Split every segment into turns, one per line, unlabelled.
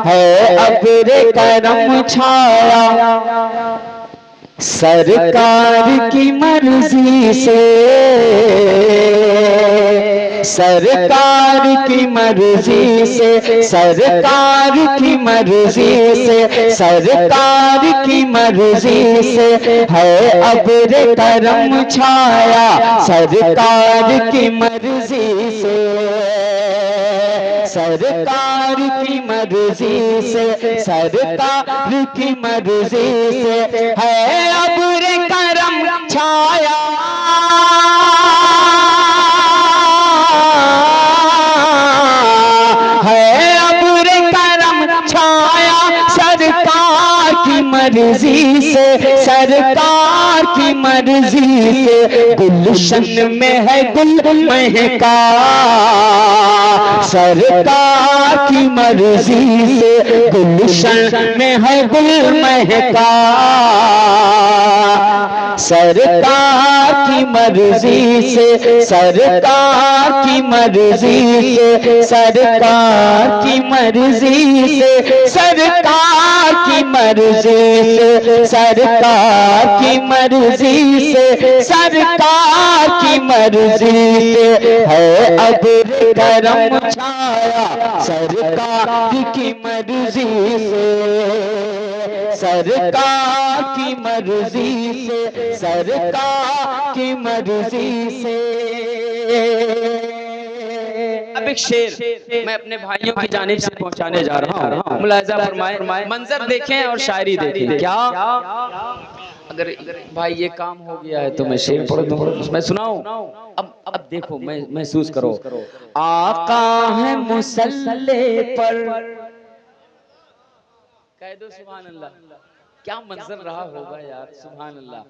है अब्र करम छाया, सरकार की मर्जी से, सरकार की मर्जी से, सरकार की मर्जी से, सरकार की मर्जी से है अब्र करम छाया, सरकार की मर्जी से, सरकार की मर्जी से, सरकार की मर्जी से है अब्र करम छाया, है अब्र करम छाया, सरकार की मर्जी से, सरकार की मर्जी से गुलशन में है गुल महका, सरकार की मर्जी से गुलशन में है गुल महका, सरकार की मर्जी से, सरकार की मर्जी से, सरकार की मर्जी से, सरकार की मर्जी से, सरकार की मर्जी से, सरकार की मर्जी से है अब्र करम छाया, सरकार की मर्जी से, सरकार की मर्जी से, सरकार की मर्जी से।
अब एक शेर मैं अपने भाइयों की जानिब से पहुंचाने जा रहा हूँ, मुलाहिजा फरमाएं, मंजर देखें और शायरी देखें। क्या अगर भाई ये काम हो गया है तो मैं शेर पढ़ दूं, मैं सुनाऊं? अब देखो, मैं महसूस करो,
आका है मुसल्ले पर,
कह दो सुभान अल्लाह, क्या मंजर रहा होगा यार, सुभान अल्लाह।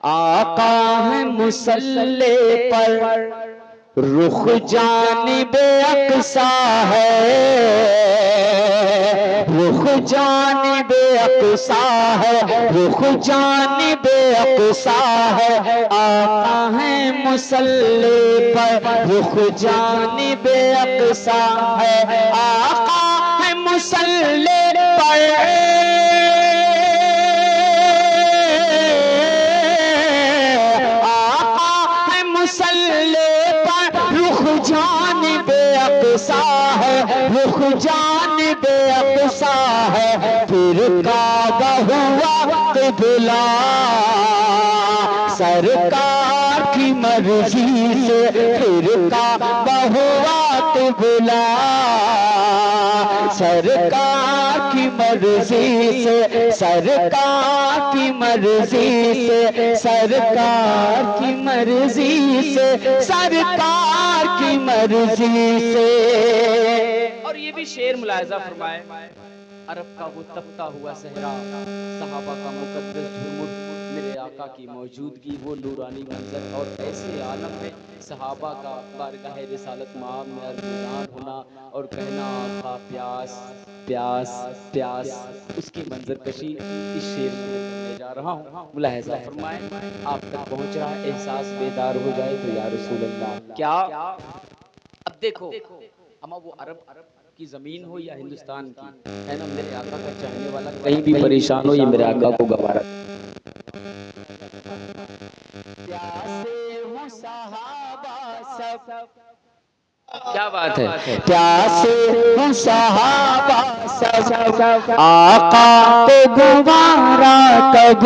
आका है मुसल्ले पर, रुख जानिबे अक़सा है, रुख जानिबे अक़सा है, रुख जानिबे अक़सा है, आका है मुसल्ले पर, रुख जानिबे अक़सा है, आका है मुसल्ले पर, रुख जानिबे अक़सा है, फिर काबा हुआ क़िबला, सरकार की मर्जी से फिर काबा हुआ क़िबला, सरकार की मर्जी से, सरकार की मर्जी से, सरकार की मर्जी से, सरकार की मर्जी से।
और ये भी शेर मुलाहिजा फरमाए, अरब का वो तपता हुआ सहरा, सहाबा का मुकद्दस झुरमुट, मेरे आका की मौजूदगी, वो नूरानी मंजर, और ऐसे आलम में सहाबा का बारगाह रिसालत माब में अर्ज़दार होना और कहना आका प्यास प्यास प्यास, उसकी मंजर कशी इस शेर में करने जा रहा हूँ। मुलाहिजा फरमाएं, आप तक पहुँच रहा है एहसास, बेदार हो जाए तो या रसूल अल्लाह। क्या अब देखो, अमा वो अरब की जमीन हो या हिंदुस्तान की, है ना, मेरे आका का चाहने वाला कहीं भी परेशान हो, ये मेरे आका को गवारा। क्या बात है,
प्यासे हूँ सहाबा सब, आका को गवारा कब,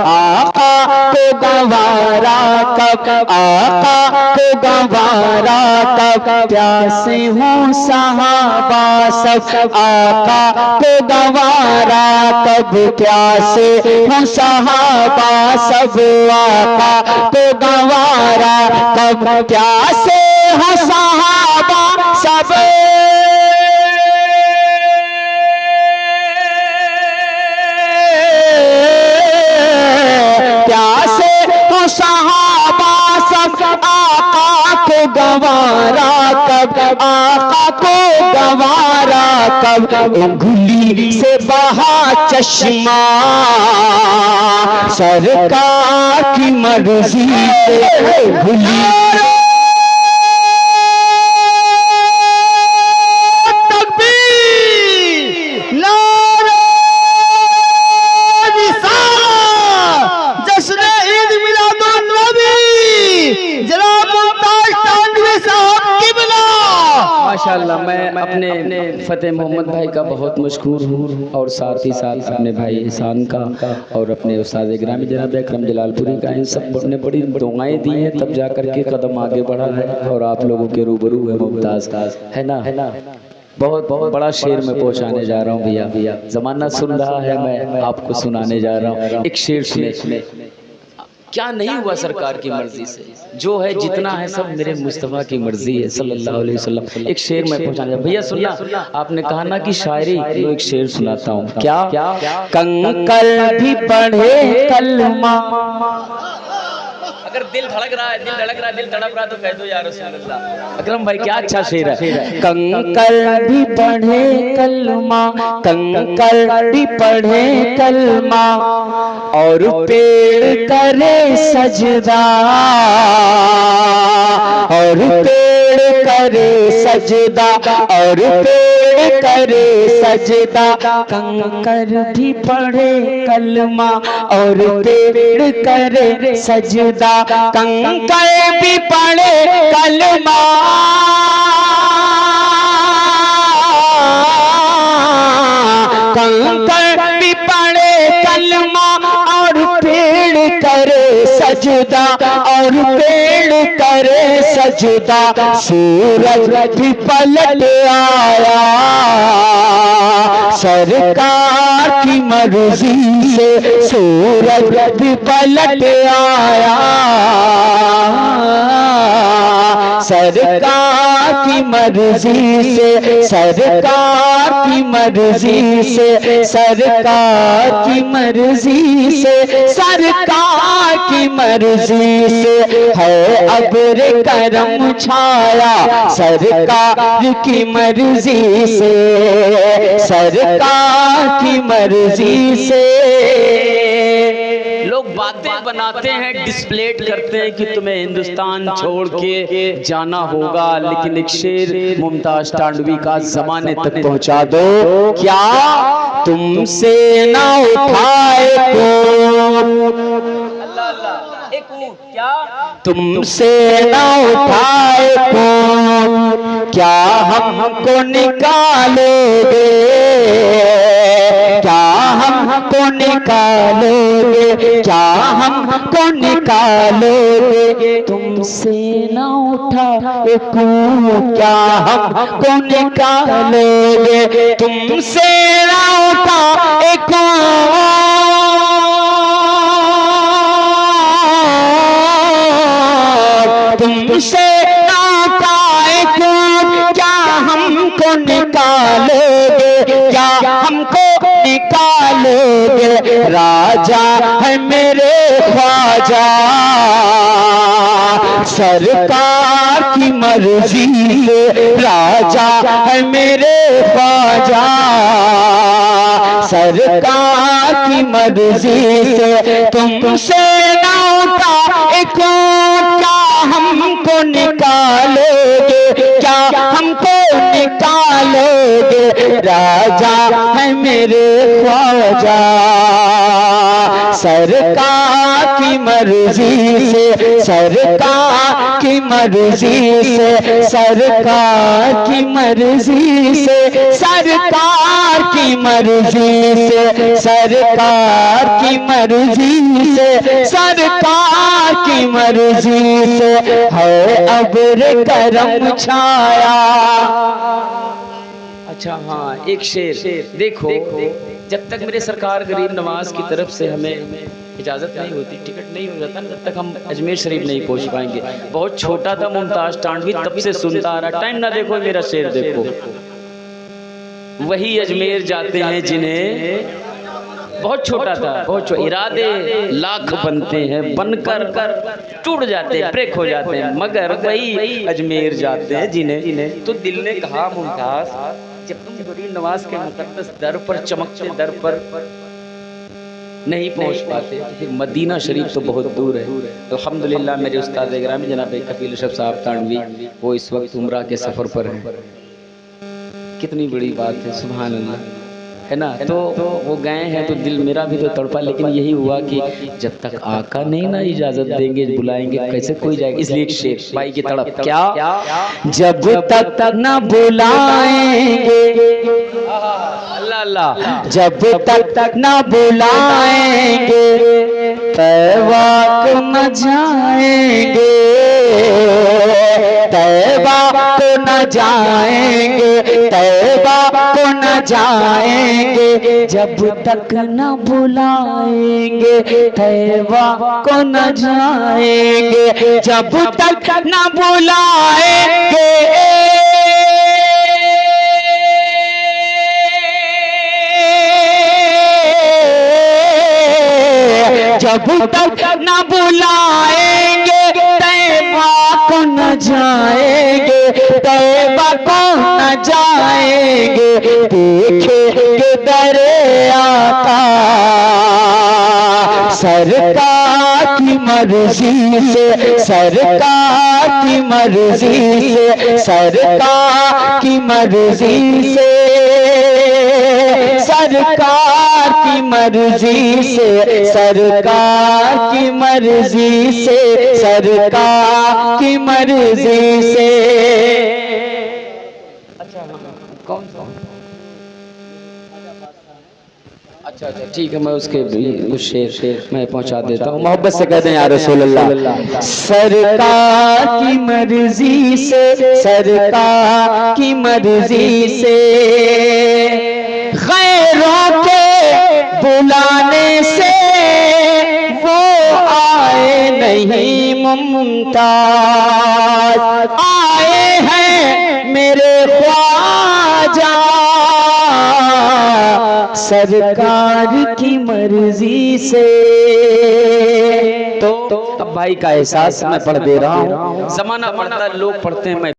आका को गवारा कब, आका को गवारा कब, प्यासे हूँ सहाबा सब, आका को गवारा कब, प्यासे हूँ सहाबा सब, आका को गवारा कब, प्यासे हैं सहाबा सब, प्यासे हैं सहाबा सब, आका को गवारा कब, आका को गवारा कब, उंगली से बहा चश्मा, सरकार की मर्जी से उंगली
माशाल्लाह मैं अपने फतेह मोहम्मद भाई का बहुत मशहूर हूँ और साथ ही साथ अपने भाई एहसान का और अपने उस्ताद ग्रामी जनाब अकरम जलालपुरी का, इन सब ने बड़ी दुआएं दी हैं तब जा कर के कदम आगे बढ़ा है और आप लोगों के रूबरू है मुमताज़, है ना। बहुत बहुत बड़ा शेर में पहुंचाने जा रहा हूँ भैया, जमाना सुन रहा है, मैं आपको सुनाने जा रहा हूँ। एक शेर सुने। क्या नहीं हुआ सरकार की मर्जी से, जो है जितना है सब मेरे मुस्तफ़ा की मर्जी है सल्लल्लाहु अलैहि वसल्लम। एक शेर में पहुंचाने जा भैया, सुनना। आपने कहा ना कि शायरी, तो एक शेर सुनाता हूँ। क्या
कंकड़ भी पढ़े कलमा,
अगर दिल धड़क रहा है, दिल धड़क रहा है, दिल तड़प रहा है तो कह दो या रसूल अल्लाह। अकरम भाई क्या अच्छा शेर है।
कंकड़ भी पढ़े कलमा, कंकड़ भी पढ़े कलमा, और पेड़ करे सजदा, और पेड़ करे सजदा, और पेड़ करे सजदा। कंकड़ भी पढ़े कलमा और पेड़ करे सजदा, कंकड़ भी पढ़े कलमा, कंकड़ भी पढ़े कलमा, और पेड़ करे सजदा, और पेड़ करे सजदा। सूरज भी पलट आया सरकार की मर्जी से, सूरज भी पलट आया सरकार की मर्जी से, सरकार की मर्जी से, सरकार की मर्जी से, सरकार की मर्जी से है अब्र करम छाया सरकार की मर्जी से, सरकार की मर्जी से।
लोग बातें बनाते हैं, डिस्प्लेट करते हैं कि तुम्हें हिंदुस्तान छोड़ के जाना होगा, लेकिन एक शेर मुमताज टांडवी का जमाने तक पहुंचा दो।
क्या तुमसे ना उठाए
अल्लाह अल्लाह, एक क्या
तुमसे ना उठाए कौन, क्या हमको निकालोगे, क्या हमको निकालोगे, क्या हमको निकालोगे। तुमसे ना उठाए कौन, क्या हमको निकालोगे। तुमसे ना उठाए कौन, तुमसे ना पाए कौन, क्या हमको निकालोगे, क्या हमको निकालोगे। राजा है मेरे ख्वाजा सरकार की मर्जी से, राजा है मेरे ख्वाजा सरकार की मर्जी से। तुमसे ना उठाए कौन, क्या हमको निकालोगे, क्या हमको निकालोगे। राजा है मेरे ख्वाजा सरकार की मर्जी से, सरकार की मर्जी से, सरकार की मर्जी से, सरकार की मर्जी से, सरकार की मर्जी से, सरकार की मर्जी से है अब्र करम छाया।
अच्छा हाँ, एक शेर देखो। जब तक मेरे सरकार गरीब नवाज की तरफ से हमें इजाज़त नहीं होती, टिकट नहीं हो जाता, तब तक हम अजमेर शरीफ नहीं पहुंच पाएंगे। बहुत छोटा था मुमताज टांडवी, तब से सुनता आ रहा। टाइम ना देखो, मेरा शेर देखो। वही अजमेर जाते हैं जिन्हें, बहुत छोटा था, बहुत इरादे लाख बनते हैं, बनकर टूट जाते हैं, ब्रेक हो जाते हैं, मगर वही अजमेर जाते हैं जिन्हें। तो दिल ने कहा मुमताज, जब तुम गरीब नवाज के मुकद्दस दर पर, चमकते दर पर नहीं पहुंच पाते, तो फिर मदीना शरीफ तो बहुत दूर है। अल्हम्दुलिल्लाह मेरे उस्ताद ग्रामी जनाब कफील अशरफ साहब तानवी, वो इस वक्त उम्रा के सफ़र पर हैं। कितनी बड़ी बात है, सुभान अल्लाह। है ना। तो वो गए हैं तो दिल मेरा भी तो तड़पा, लेकिन यही हुआ कि जब तक आका नहीं ना इजाजत देंगे बुलाएंगे कैसे कोई जाएगा। इसलिए एक शेर भाई की तड़प, क्या
जब तक न बुलाएंगे,
अल्लाह अल्लाह,
जब तक न बुलाएंगे तैबा को न जाएंगे, तैबा को न जाएंगे, तैबा को न जाएंगे, जब तक न बुलाएंगे तैबा को न जाएंगे, जब तक न बुलाएंगे। जब तक न बुलाएंगे तैबा को न जाएंगे, तैबा को न जाएंगे, देखेंगे दरे आका सरकार की मर्जी से, सरकार की मर्जी से, सरकार की मर्जी से, सरकार की मर्जी से, सरकार की मर्जी से, सरकार की मर्जी से। अच्छा कौन सा? अच्छा अच्छा ठीक है, मैं उसके उस शेर मैं पहुंचा देता हूँ। मोहब्बत से कहते हैं या रसूल अल्लाह। सरकार की मर्जी से, सरकार की मर्जी से, गैरों के बुलाने से वो आए नहीं मुमताज, आए हैं मेरे ख्वाजा सरकार की मर्जी से। तो अब भाई का एहसास मैं पढ़ दे रहा हूँ, जमाना पढ़ता है, लोग पढ़ते हैं, मैं